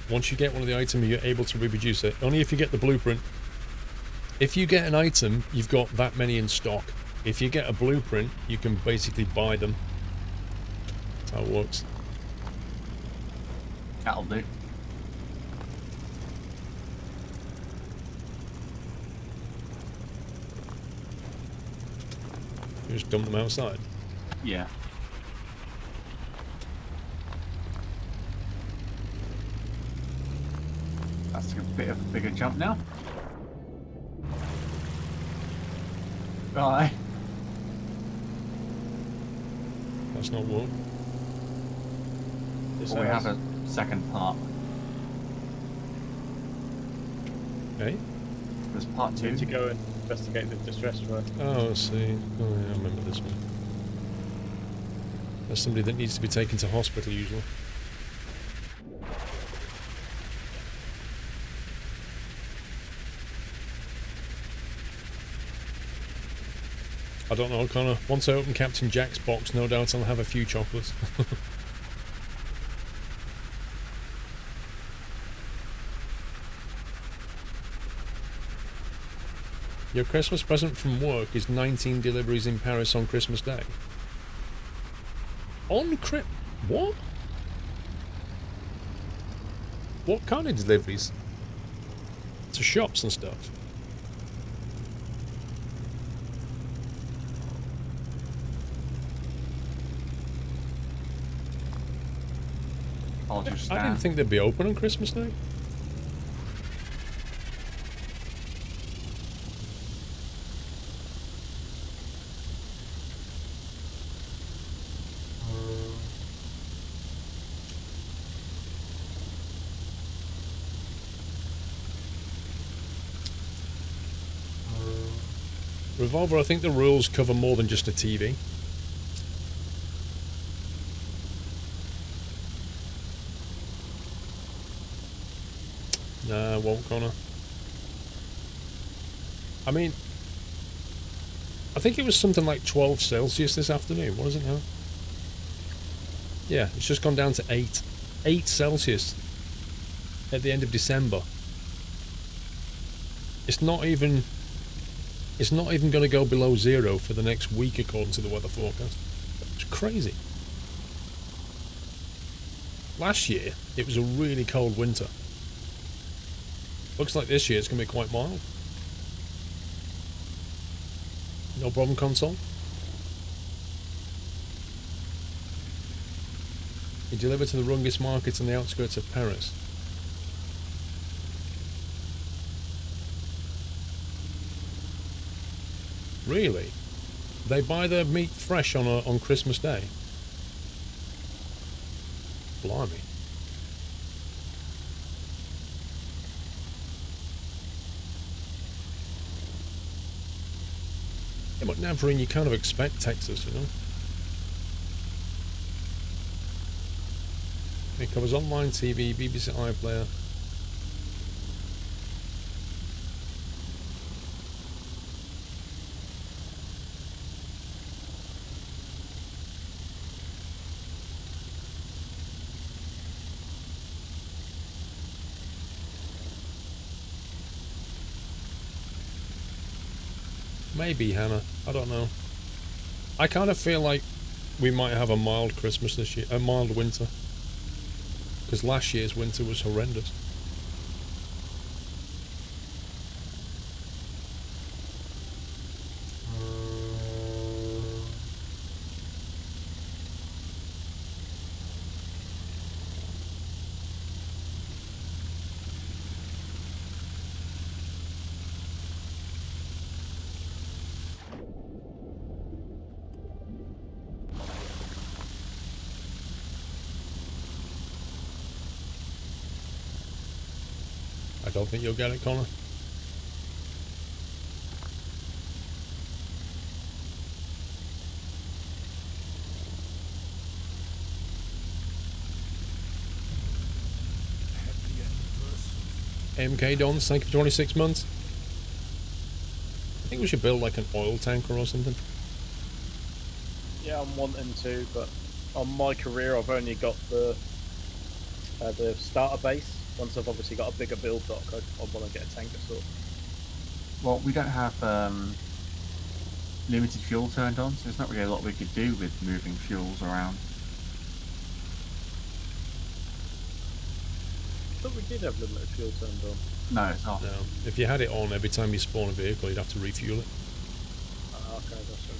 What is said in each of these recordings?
Once you get one of the items, you're able to reproduce it. Only if you get the blueprint. If you get an item, you've got that many in stock. If you get a blueprint, you can basically buy them. That's how it works. That'll do. You just dump them outside. Yeah. That's a bit of a bigger jump now. Right. That's not one. Well, we have a second part. Okay. There's part two. Need to go and investigate the distress road. Oh, I see. Oh, yeah, I remember this one. There's somebody that needs to be taken to hospital, usually. I don't know, Connor. Once I open Captain Jack's box, no doubt I'll have a few chocolates. Your Christmas present from work is 19 deliveries in Paris on Christmas Day. On what? What kind of deliveries? To shops and stuff? I'll just I didn't think they'd be open on Christmas Day. Revolver, I think the rules cover more than just a TV. Nah, won't, Connor. I mean, I think it was something like 12 Celsius this afternoon. What is it now? Yeah, it's just gone down to 8. 8 Celsius at the end of December. It's not even going to go below 0 for the next week, according to the weather forecast. It's crazy. Last year, it was a really cold winter. Looks like this year it's going to be quite mild. No problem, console. You deliver to the Rungis market on the outskirts of Paris. Really? They buy their meat fresh on Christmas Day? Blimey. Yeah, but Navrin, you kind of expect Texas, you know? It covers online TV, BBC iPlayer. Maybe, Hannah. I don't know. I kind of feel like we might have a mild Christmas this year, a mild winter. Because last year's winter was horrendous. I don't think you'll get it, Connor. MK Dons, thank you for 26 months. I think we should build like an oil tanker or something. Yeah, I'm wanting to, but on my career I've only got the starter base. Once I've obviously got a bigger build dock, I want to get a tanker sort. Well, we don't have limited fuel turned on, so there's not really a lot we could do with moving fuels around. I thought we did have limited fuel turned on. No, it's not. No. If you had it on every time you spawn a vehicle, you'd have to refuel it. Ah, okay, that's right.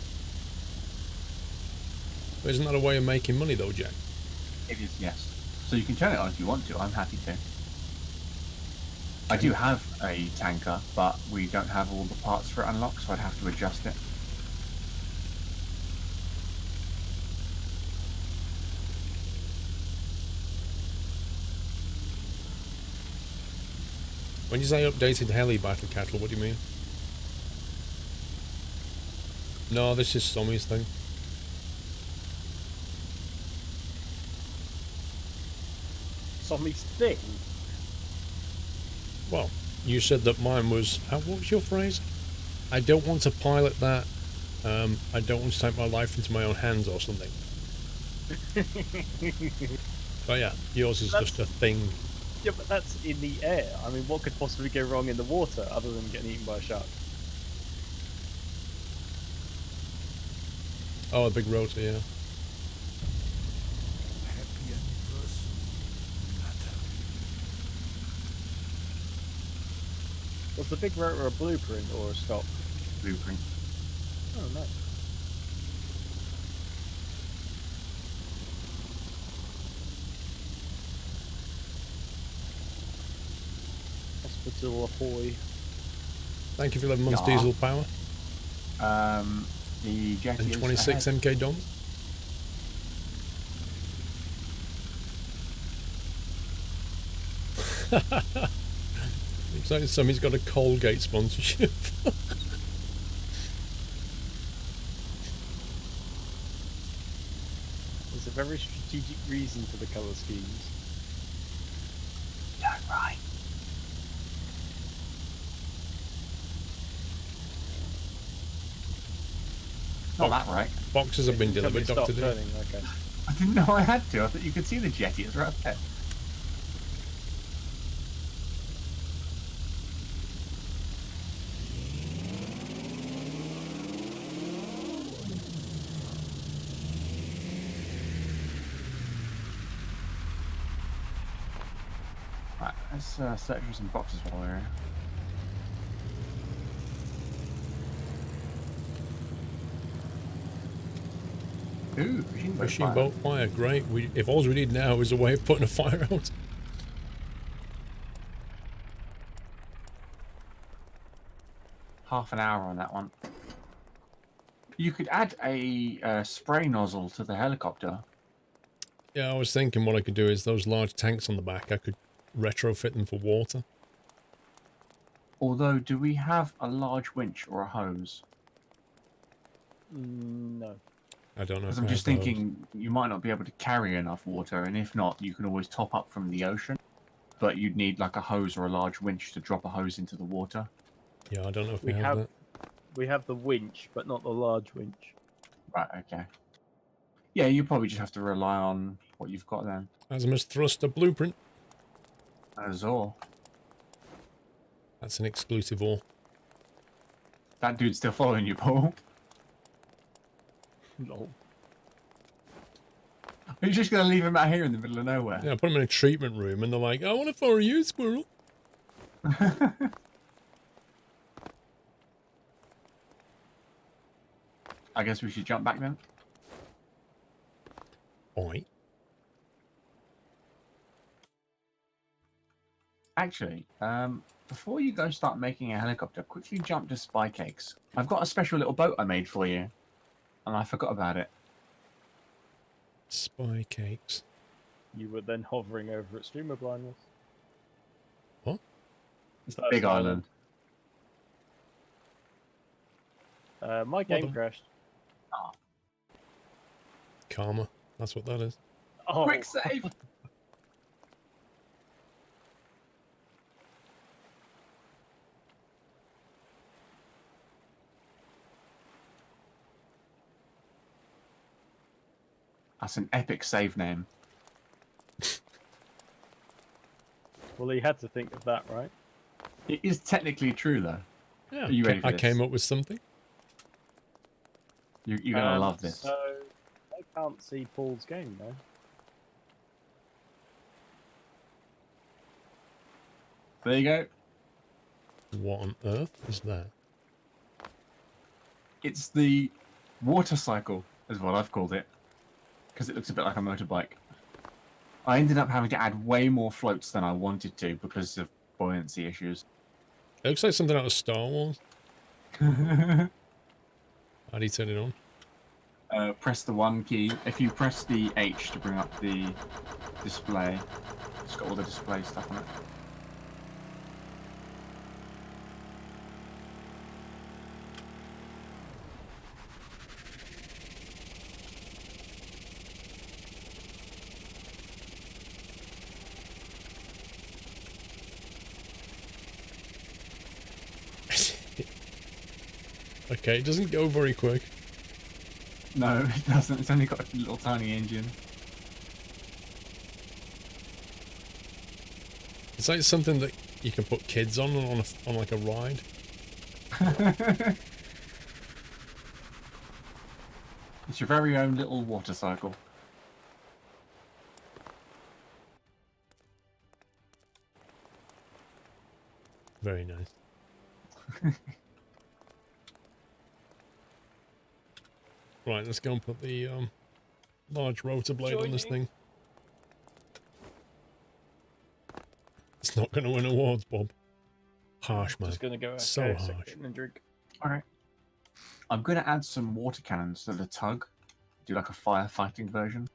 But isn't that a way of making money though, Jack? It is, yes. So you can turn it on if you want to. I'm happy to. I do have a tanker, but we don't have all the parts for it unlocked, so I'd have to adjust it. When you say updated heli battle cattle, what do you mean? No, this is Sommy's thing. Sommy's thing. Well, you said that mine was... what was your phrase? I don't want to pilot that. I don't want to take my life into my own hands or something. But yeah, yours is just a thing. Yeah, but that's in the air. I mean, what could possibly go wrong in the water other than getting eaten by a shark? Oh, a big rotor, yeah. Happy anniversary, Nata. Was the big rotor a blueprint or a stock? Blueprint. Oh, no. Hospital ahoy. Thank you for 11 months Yeah. diesel power The jetty and is 26 ahead. MK dons. Looks like somebody's got a Colgate sponsorship. There's a very strategic reason for the colour schemes. Darn right. Not that right. Boxes have been Tell me delivered, to Doctor. stop turning, okay. I didn't know I had to. I thought you could see the jetty. It's right there. Right, let's search for some boxes while we're here. Ooh, Fishing boat fire, great. If all we need now is a way of putting a fire out. Half an hour on that one. You could add a spray nozzle to the helicopter. Yeah, I was thinking what I could do is those large tanks on the back, I could retrofit them for water. Although, do we have a large winch or a hose? No. I don't know. Because If I'm I just have those. thinking you might not be able to carry enough water, and if not, you can always top up from the ocean. But you'd need like a hose or a large winch to drop a hose into the water. Yeah, I don't know if We we have have that. we have the winch, but not the large winch. Right, okay. Yeah, you probably just have to rely on what you've got then. Azimuth thruster blueprint. That's all. That's an exclusive ore. That dude's still following you, Paul. No. Are you just going to leave him out here in the middle of nowhere? Yeah, I put them in a treatment room and they're like, I want to follow you, squirrel. I guess we should jump back then. Oi. Actually, before you go start making a helicopter, quickly jump to Spy Cakes. I've got a special little boat I made for you, and I forgot about it. Spy cakes. You were then hovering over at streamer blindness. What? It's the big island. My game the- crashed. Karma. That's what that is. Oh, Quick save! That's an epic save name. Well, he had to think of that, right? It is technically true, though. Yeah, Are you ready for I this? came up with something. You're gonna love this. So I can't see Paul's game though. There you go. What on earth is that? It's the water cycle, is what I've called it, because it looks a bit like a motorbike. I ended up having to add way more floats than I wanted to because of buoyancy issues. It looks like something out of Star Wars. How do you turn it on? Press the 1 key. If you press the H to bring up the display, it's got all the display stuff on it. Okay, it doesn't go very quick. No, it doesn't. It's only got a little tiny engine. It's like something that you can put kids on like a ride. It's your very own little water cycle. Very nice. Right, let's go and put the large rotor blade on this thing. It's not going to win awards, Bob. Harsh, man. Just gonna go So okay, harsh. second and drink. Alright. I'm going to add some water cannons to the tug. Do like a firefighting version.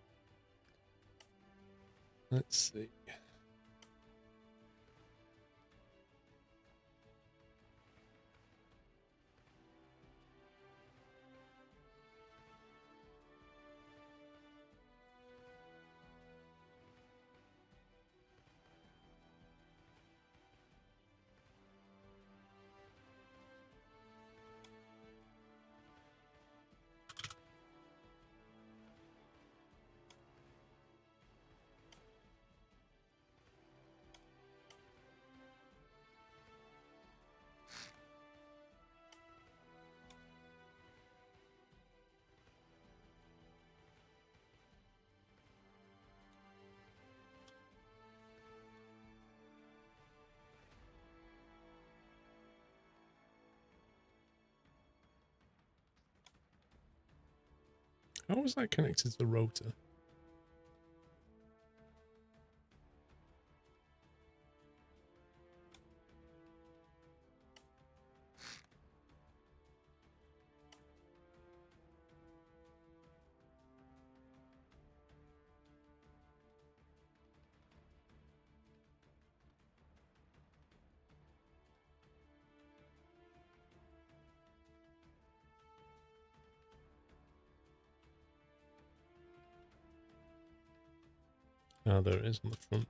Let's see. How was that connected to the rotor? Ah, there it is on the front.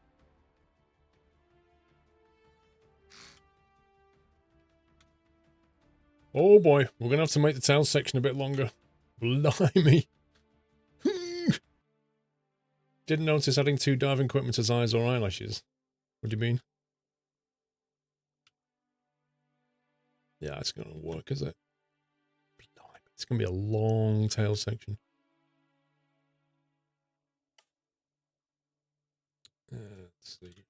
Oh boy, we're going to have to make the tail section a bit longer. Blimey. Didn't notice adding 2 diving equipment as eyes or eyelashes. What do you mean? Yeah, it's going to work, is it? Blimey. It's going to be a long tail section. Let's see.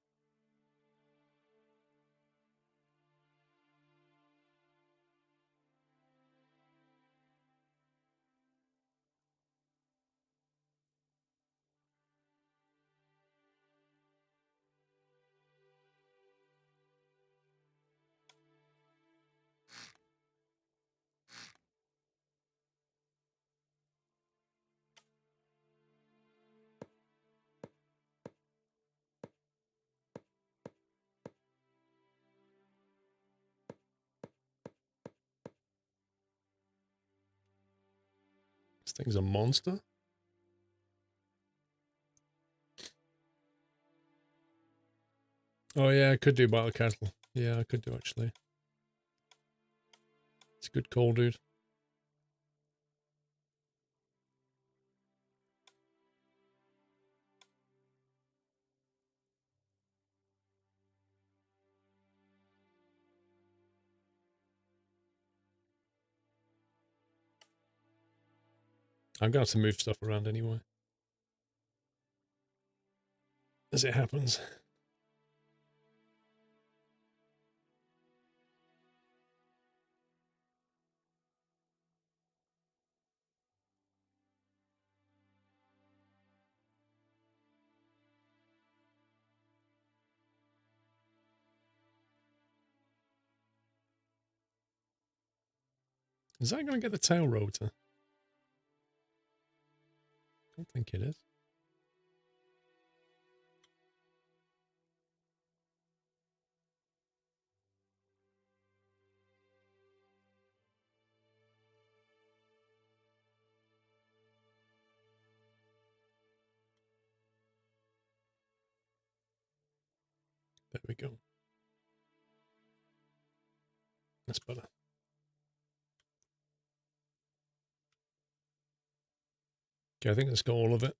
This thing's a monster. Oh yeah, I could do battle cattle. Yeah, I could do actually. It's a good call, dude. I'm going to have to move stuff around anyway. As it happens. Is that going to get the tail rotor? I don't think it is. There we go. That's better. Okay, I think that's got all of it.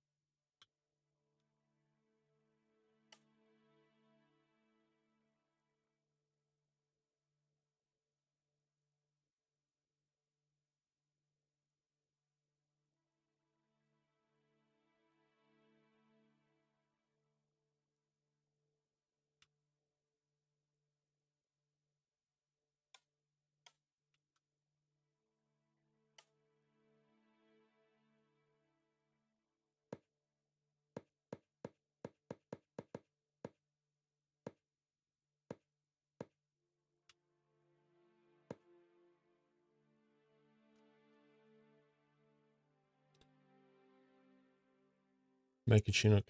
Make a Chinook.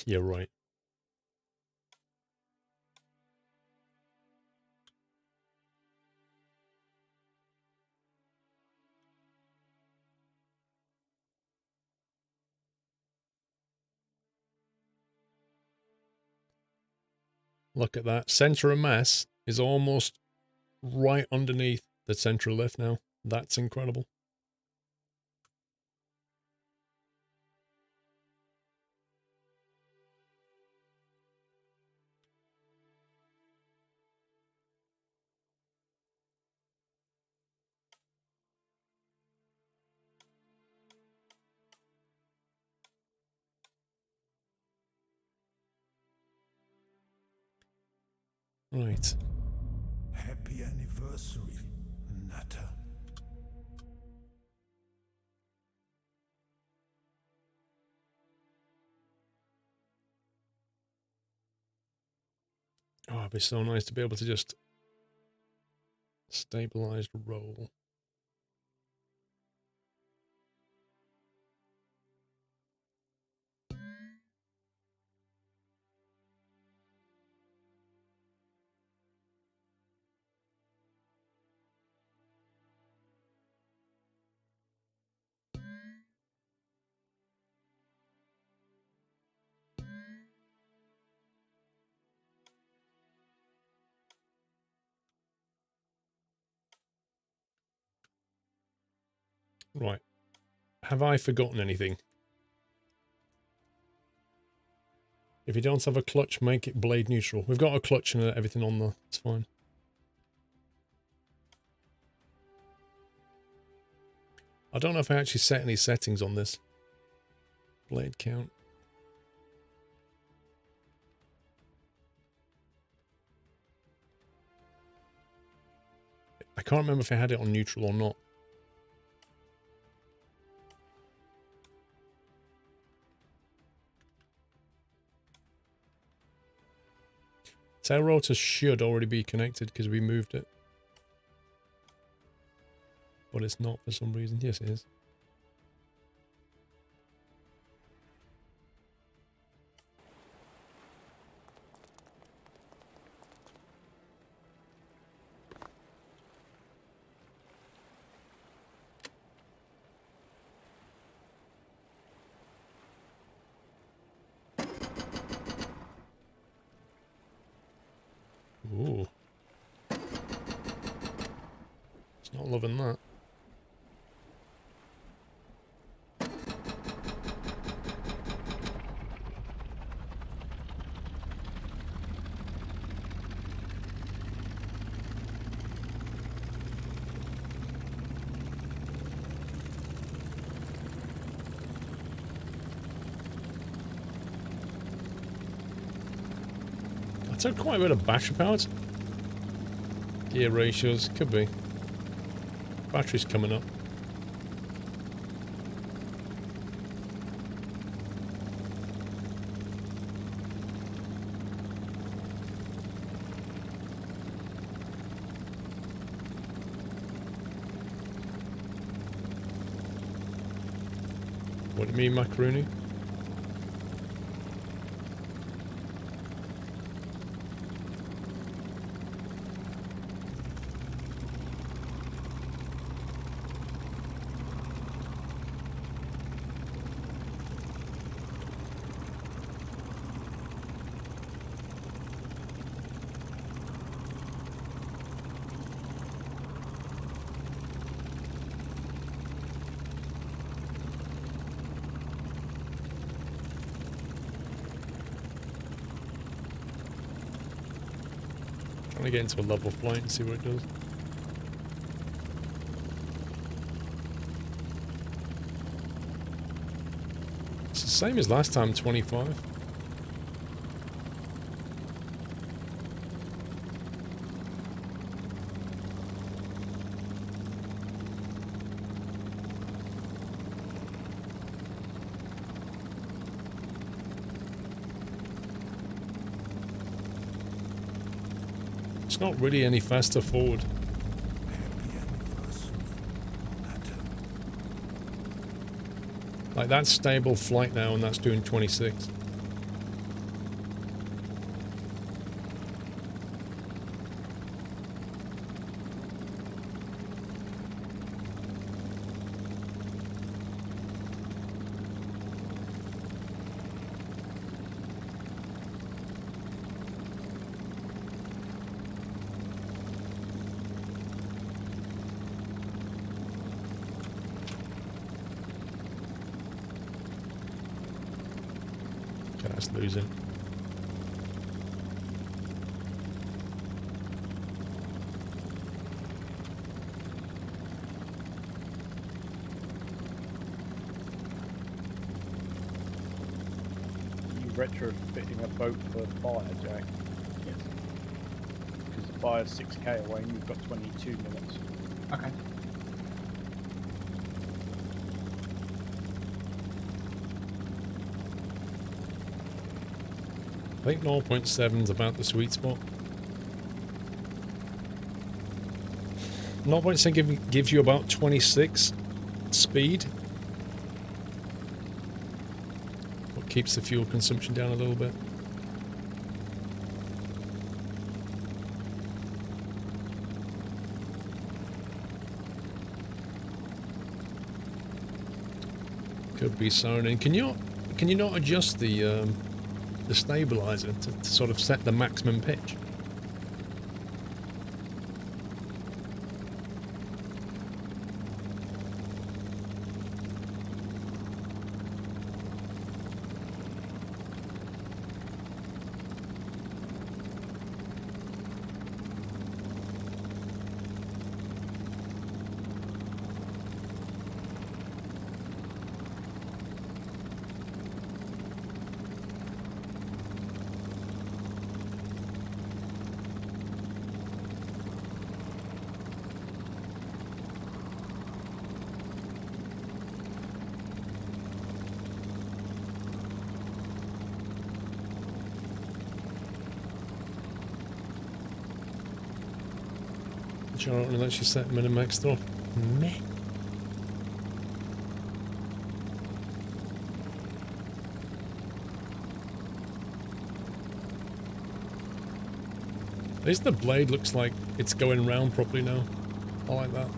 Yeah, right. Look at that. Center of mass is almost right underneath the center of lift now. That's incredible. Right. Happy anniversary, Natter. Oh, it'd be so nice to be able to just stabilize roll. Right. Have I forgotten anything? If you don't have a clutch, make it blade neutral. We've got a clutch and everything on there. It's fine. I don't know if I actually set any settings on this. Blade count. I can't remember if I had it on neutral or not. Tail rotor should already be connected because we moved it. But it's not for some reason. Yes, it is. Ooh. It's not loving that. So quite a bit of battery powered. Gear ratios, could be. Battery's coming up. What do you mean, macaroni? Trying to get into a level flight and see what it does. It's the same as last time, 25. It's not really any faster forward. Happy anniversary, Natter. Like that's stable flight now and that's doing 26. That's losing. You retrofitting a boat for fire, Jack? Yes. Because the fire's 6k away and you've got 22 minutes. Okay. I think 0.7 is about the sweet spot. 0.7 gives you about 26 speed. What keeps the fuel consumption down a little bit. Could be sounding. Can you not adjust the stabilizer to sort of set the maximum pitch? Sure, unless you set min-max though. Meh. At least the blade looks like it's going round properly now. I like that.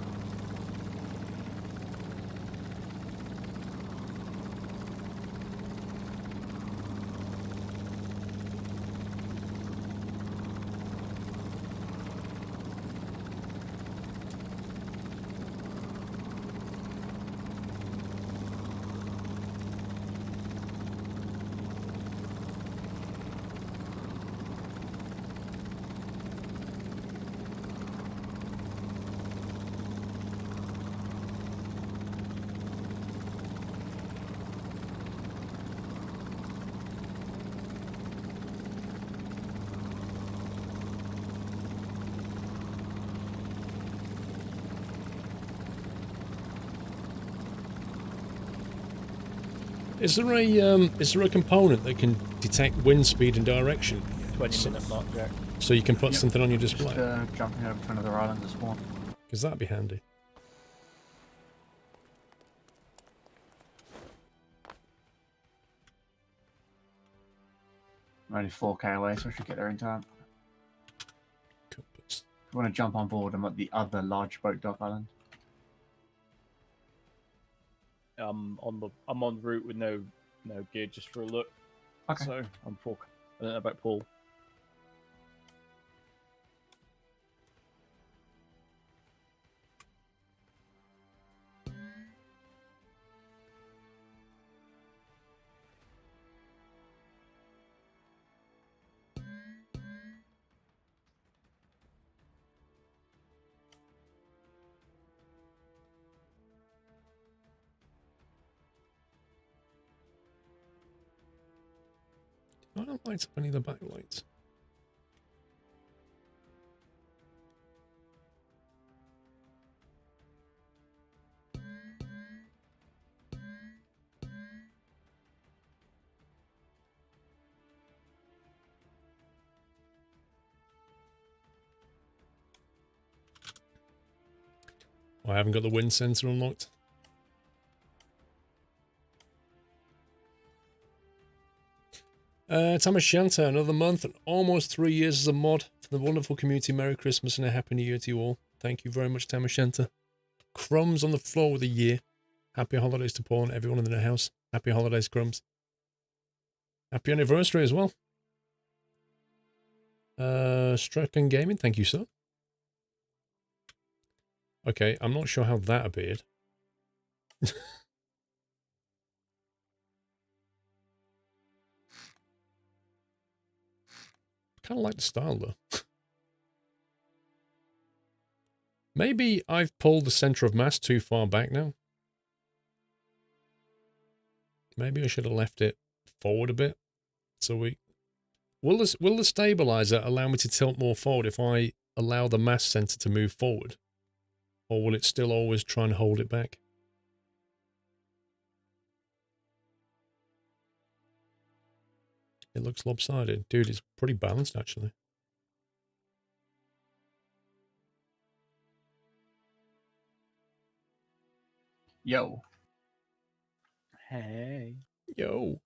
is there a component that can detect wind speed and direction, 20-minute mark, Jack. so you can put Yep. something on your Just display? jumping over to another island to spawn. Because that'd be handy. I'm only 4k away, so I should get there in time. Compass. If you want to jump on board, I'm at the other large boat dock island. I'm en route with no gear, just for a look. Okay. So I'm 4. I don't know about Paul. I don't light up any of the backlights. I haven't got the wind sensor unlocked. Tamashanta, another month and almost 3 years as a mod for the wonderful community. Merry Christmas and a Happy New Year to you all. Thank you very much, Tamashanta. Crumbs on the floor with a year. Happy holidays to Paul and everyone in the house. Happy holidays, Crumbs. Happy anniversary as well. Stricken Gaming, thank you, sir. Okay, I'm not sure how that appeared. Kind of like the style though. Maybe I've pulled the center of mass too far back now. Maybe I should have left it forward a bit. So will the stabilizer allow me to tilt more forward if I allow the mass center to move forward? Or will it still always try and hold it back? It looks lopsided. Dude, it's pretty balanced actually. Yo. Hey. Yo.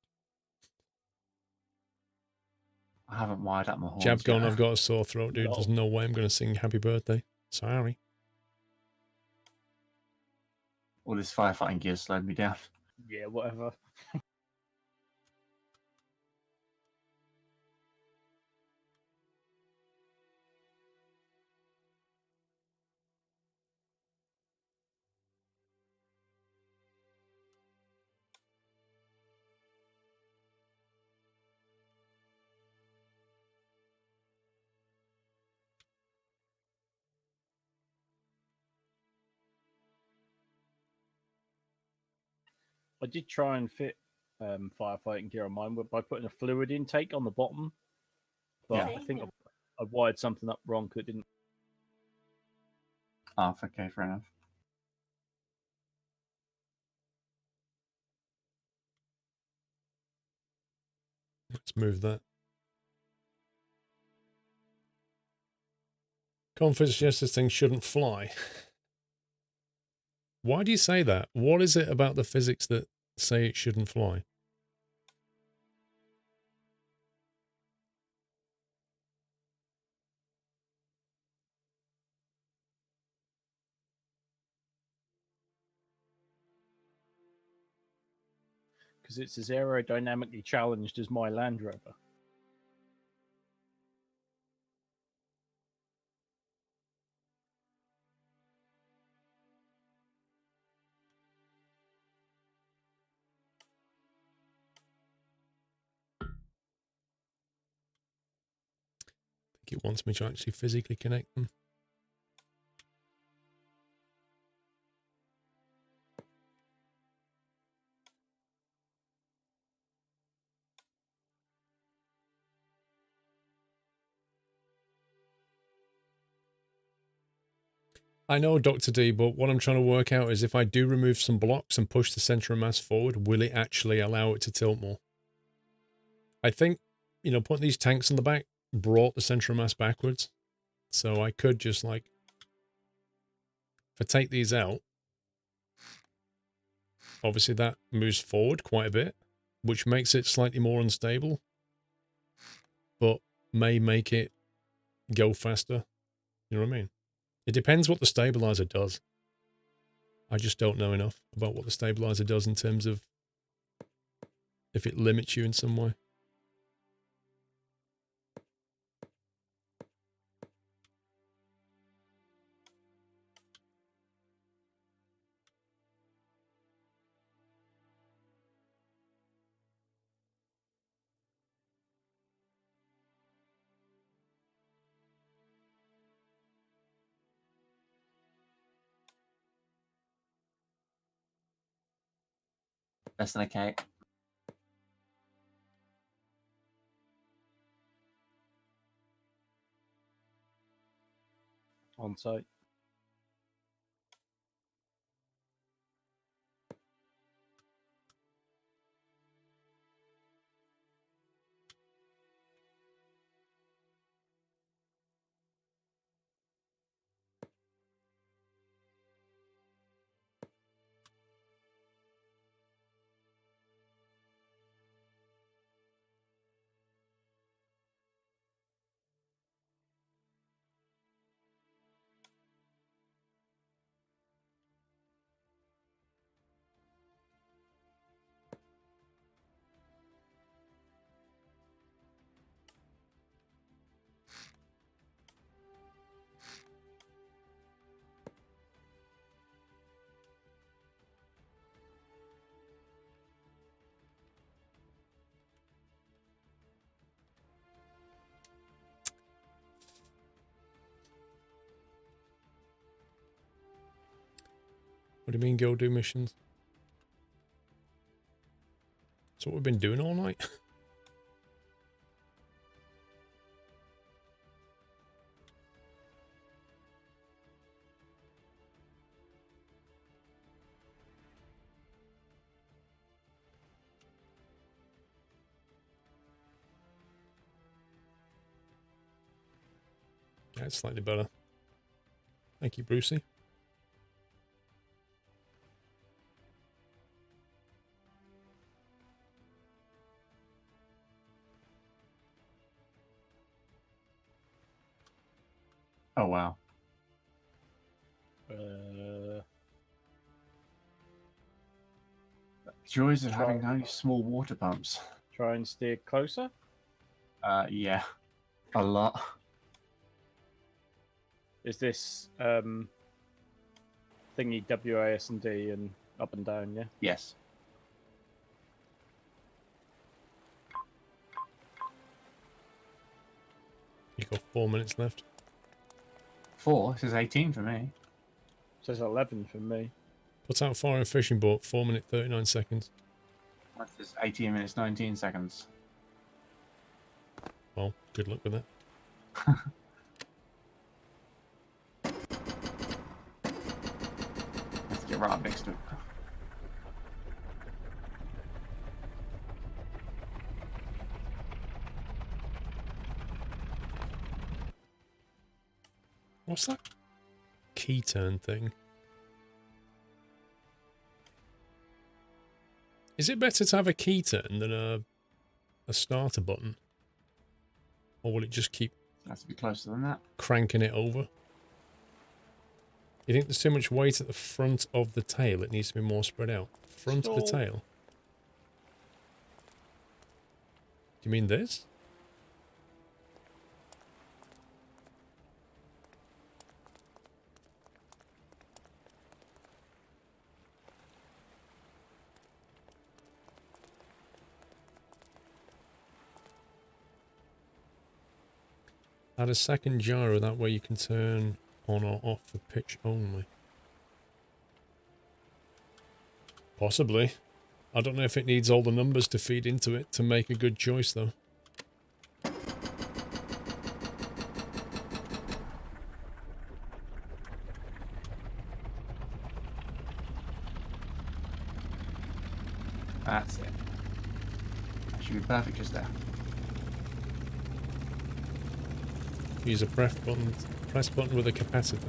I haven't wired up my horns Jab gone, yet. I've got a sore throat, dude. No. There's no way I'm going to sing happy birthday. Sorry. All this firefighting gear slowed me down. Yeah, whatever. I did try and fit firefighting gear on mine by putting a fluid intake on the bottom, but Yeah. I think I wired something up wrong because it didn't. Oh, okay, fair enough. Let's move that. Confidence suggests this thing shouldn't fly. Why do you say that? What is it about the physics that say it shouldn't fly? Because it's as aerodynamically challenged as my Land Rover. I think it wants me to actually physically connect them. I know, Dr. D, but what I'm trying to work out is if I do remove some blocks and push the center of mass forward, will it actually allow it to tilt more? I think, you know, putting these tanks in the back brought the center of mass backwards. So I could just like, if I take these out, obviously that moves forward quite a bit, which makes it slightly more unstable, but may make it go faster. You know what I mean? It depends what the stabilizer does. I just don't know enough about what the stabilizer does in terms of if it limits you in some way. Less than a cake. On site. What do you mean go do missions? That's what we've been doing all night. Yeah, it's slightly better. Thank you, Brucey. Oh, wow. Joys of having only small water pumps. Try and steer closer. Yeah. A lot. Is this thingy WASD and up and down? Yeah. Yes. You've got 4 minutes left. 4? This is 18 for me. Says 11 for me. Put out fire and fishing boat, 4 minutes 39 seconds. This is 18 minutes 19 seconds. Well, good luck with that. Let's get right up next to it. What's that key turn thing? Is it better to have a key turn than a starter button? Or will it just keep It has to be closer than that. cranking it over? You think there's too much weight at the front of the tail? It needs to be more spread out. Front of the Stall. tail? Do you mean this? Add a second gyro, that way you can turn on or off for pitch only. Possibly. I don't know if it needs all the numbers to feed into it to make a good choice though. be perfect just there. Use a press button with a capacitor.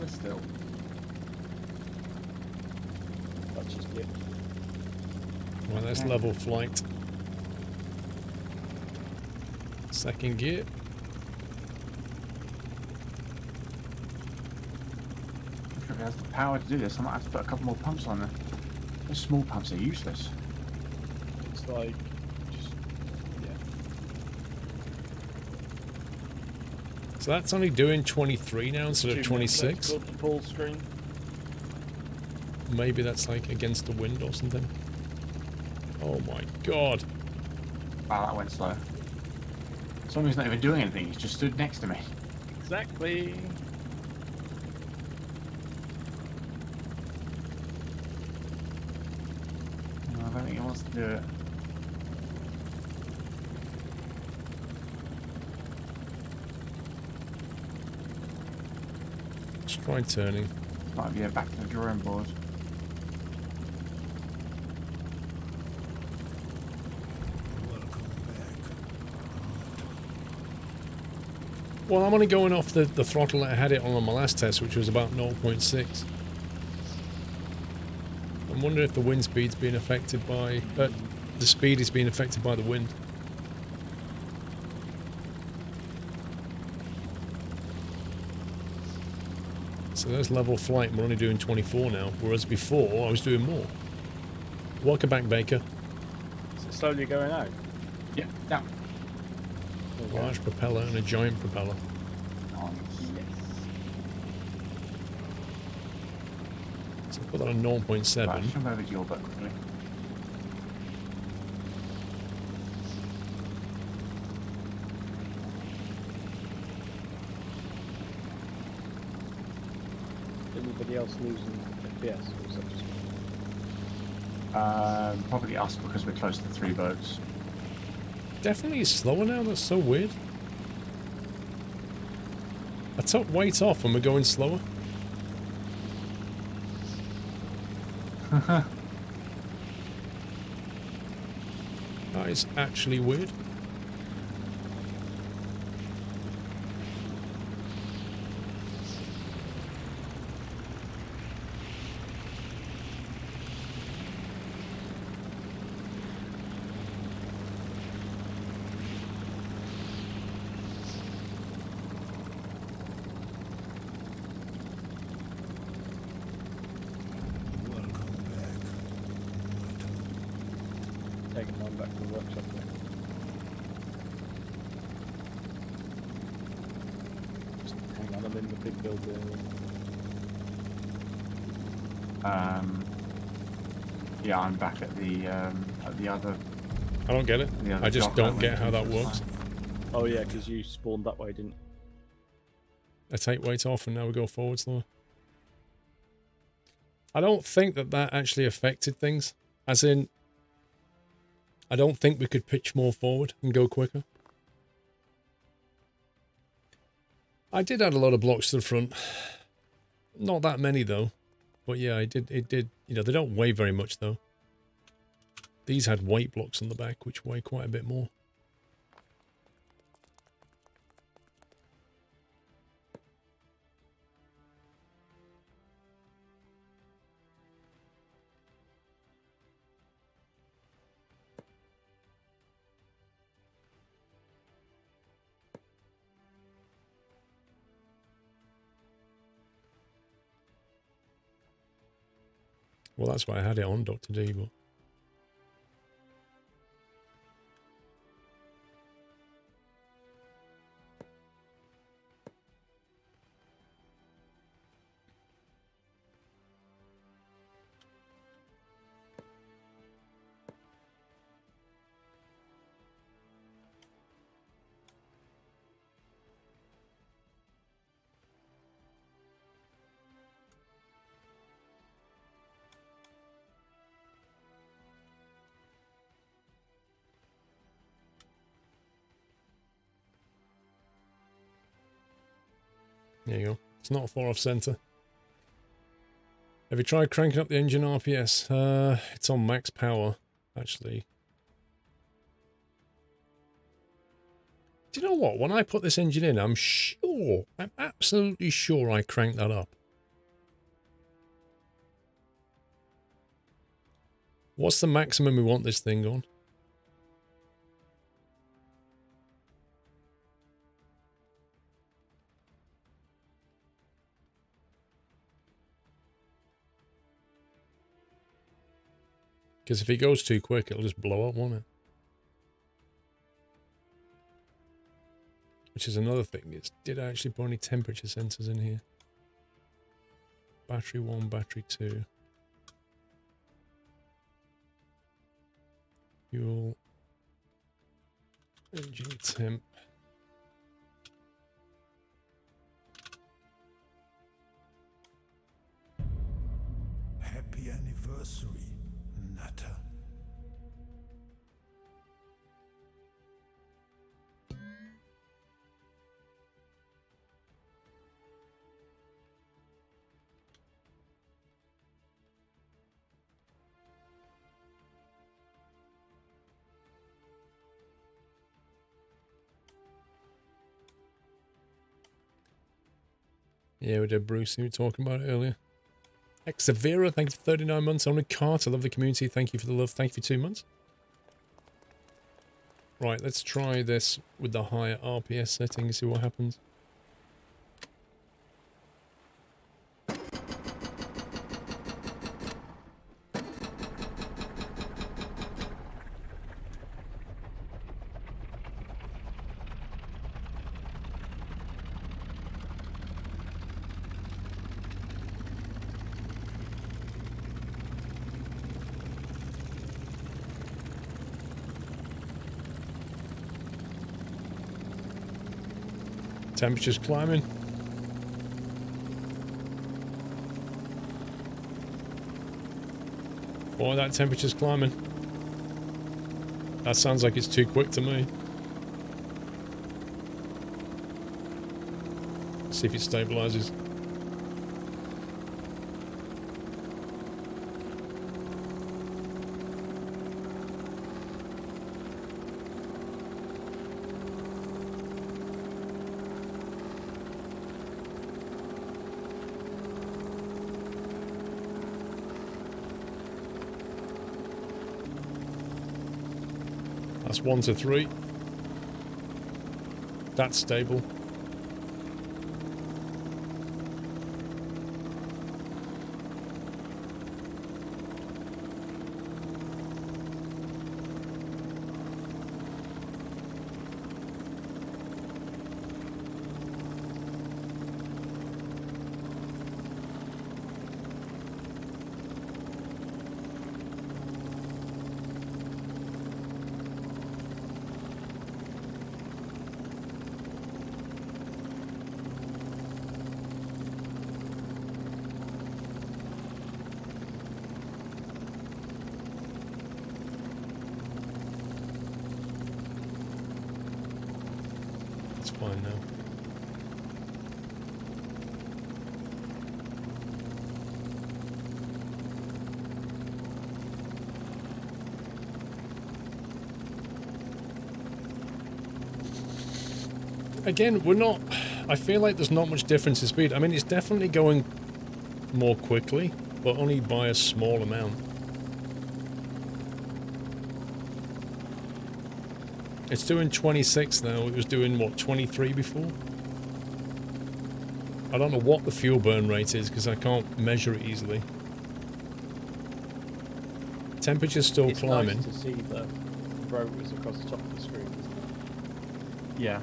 Still. That's just it. Well, that's Okay. level flight. Second gear. If it has the power to do this, I might have to put a couple more pumps on there. Those small pumps are useless. It's like just yeah. So that's only doing 23 now instead of 2 26. minutes left, got the full screen. Maybe that's like against the wind or something. Oh my god. Wow, that went slow. Someone's not even doing anything, he's just stood next to me. Exactly. No, I don't think he wants to do it. Let's try turning. Might be back to the drawing board. Welcome back. Well, I'm only going off the throttle that I had it on my last test, which was about 0.6. I'm wondering if the wind speed's being affected by... the speed is being affected by the wind. So there's level flight, and we're only doing 24 now, whereas before I was doing more. Welcome back, Baker. Is it slowly going out? Yeah, down. Large propeller and a giant propeller. Oh, Yes. So put that on 0.7. right, jump over to your boat quickly. Anybody else losing FPS? Or is that just me? Probably us because we're close to 3 boats. Definitely is slower now, that's so weird. I took weight off and we're going slower. That is actually weird. Welcome back. Taking mine back to the workshop there. Just hang on, I'm in the big building. Yeah, I'm back at the other. I don't get it. The other I just dock don't I get went how to that first works. time. Oh yeah, because you spawned that way, didn't you? I take weight off and now we go forward slower. I don't think that actually affected things. As in, I don't think we could pitch more forward and go quicker. I did add a lot of blocks to the front. Not that many though. But yeah, it did, you know, they don't weigh very much though. These had weight blocks on the back, which weigh quite a bit more. Well, that's why I had it on Dr. D, but... There you go. It's not far off centre. Have you tried cranking up the engine RPS? It's on max power, actually. Do you know what? When I put this engine in, I'm absolutely sure I cranked that up. What's the maximum we want this thing on? Because if it goes too quick, it'll just blow up, won't it? Which is another thing. Did I actually put any temperature sensors in here? Battery 1, battery 2. Fuel. Engine temp. Happy anniversary, Nutter. Yeah, we did, Bruce. You were talking about it earlier. Xavera, thank you for 39 months. On a cart, I love the community. Thank you for the love. Thank you for 2 months. Right, let's try this with the higher RPS setting and see what happens. Temperature's climbing. Boy, that temperature's climbing. That sounds like it's too quick to me. See if it stabilizes. That's 1 to 3. That's stable. Fine now. Again, we're not... I feel like there's not much difference in speed. I mean, it's definitely going more quickly, but only by a small amount. It's doing 26 now. It was doing, what, 23 before? I don't know what the fuel burn rate is because I can't measure it easily. Temperature's still climbing. It's nice to see the rotors across the top of the screen, isn't it? Yeah.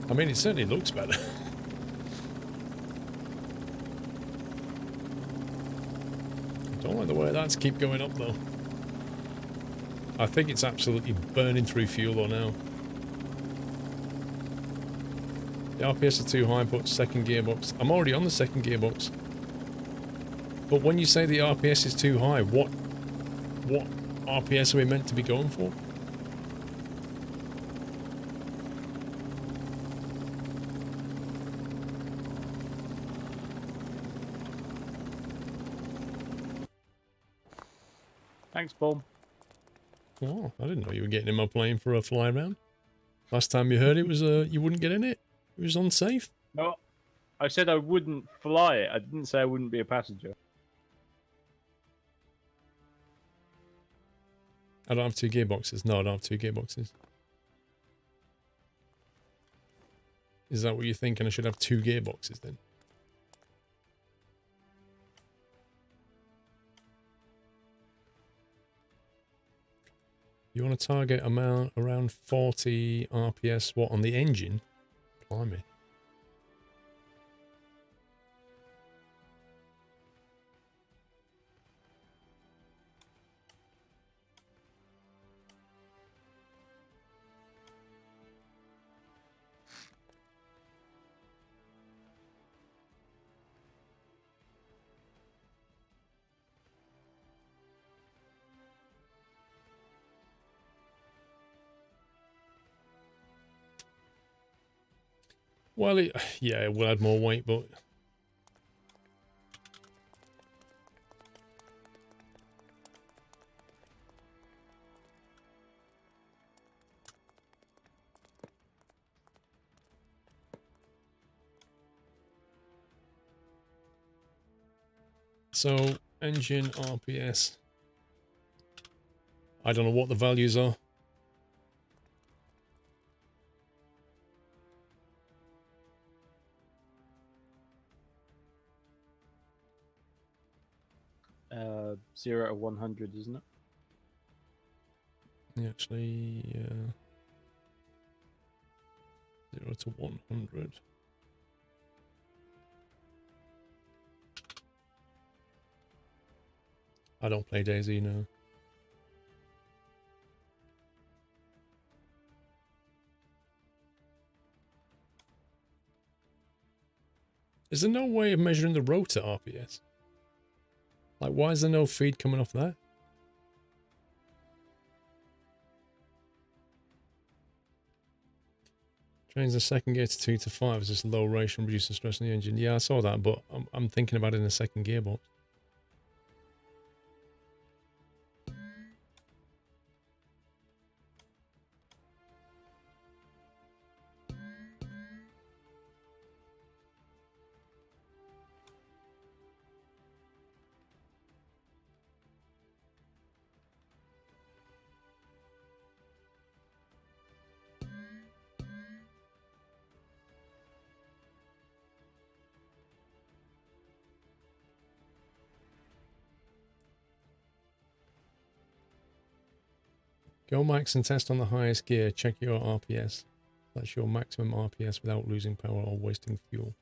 I mean, it certainly looks better. Don't like the way that's keep going up though. I think it's absolutely burning through fuel now. The RPS are too high, but second gearbox. I'm already on the second gearbox. But when you say the RPS is too high, what RPS are we meant to be going for? Thanks, Paul. Oh, I didn't know you were getting in my plane for a fly around. Last time you heard it was you wouldn't get in it. It was unsafe. No, I said I wouldn't fly it. I didn't say I wouldn't be a passenger. I don't have 2 gearboxes. No, I don't have 2 gearboxes. Is that what you're thinking? I should have 2 gearboxes then? You want to target amount around 40 RPS, what, on the engine? Blimey. Well, yeah, it will add more weight, but... So, engine RPS. I don't know what the values are. Uh, 0 to 100, isn't it? Actually, 0 to 100. I don't play DayZ, no. Is there no way of measuring the rotor RPS? Like, why is there no feed coming off that? Change the second gear to 2 to 5 as this low ratio reduces stress on the engine. Yeah, I saw that, but I'm thinking about it in the second gearbox. Go max and test on the highest gear. Check your RPS. That's your maximum RPS without losing power or wasting fuel.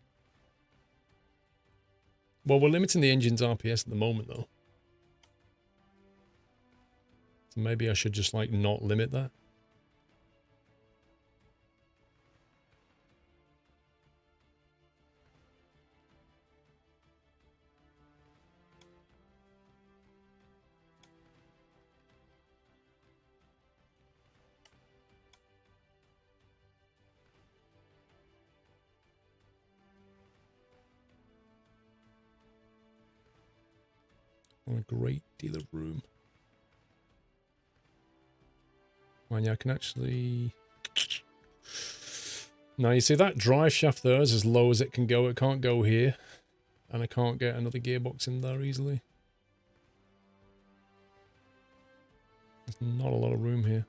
Well, we're limiting the engine's RPS at the moment, though. So maybe I should just, like, not limit that. A great deal of room. And yeah, I can actually... Now, you see that drive shaft there is as low as it can go. It can't go here. And I can't get another gearbox in there easily. There's not a lot of room here.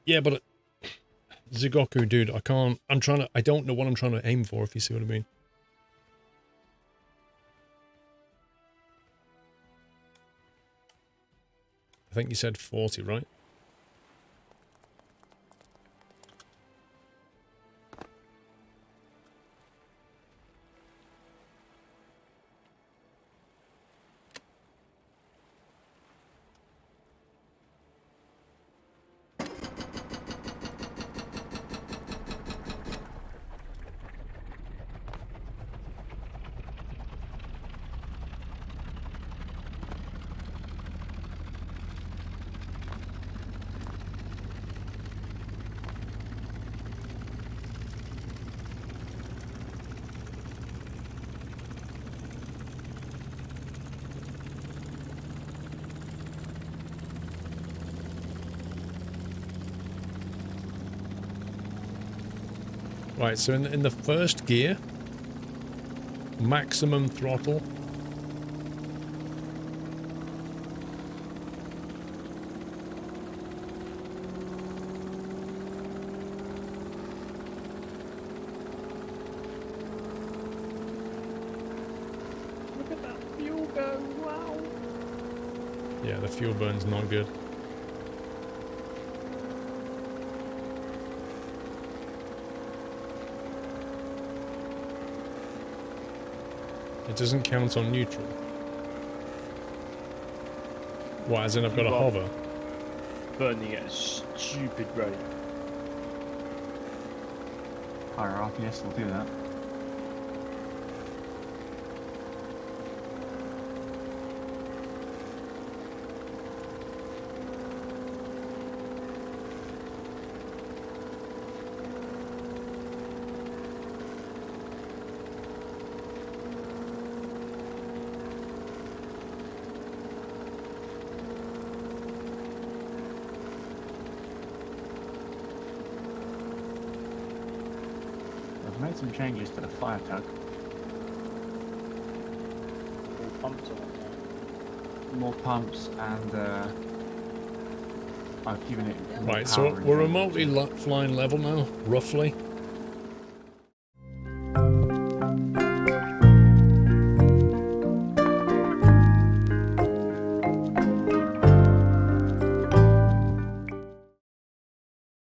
Yeah, but... Zigoku, dude, I can't... I don't know what I'm trying to aim for, if you see what I mean. I think you said 40, right? Right, so in the first gear, maximum throttle. Look at that fuel go! Wow. Yeah, the fuel burn's not good. It doesn't count on neutral. What, as in I've got to Well, hover? Burning at a stupid rate. Higher RPS will do that. I've made some changes to the fire tug. All pumps on it More pumps and I've given it more Right, so power we're in general, remotely flying level now, roughly.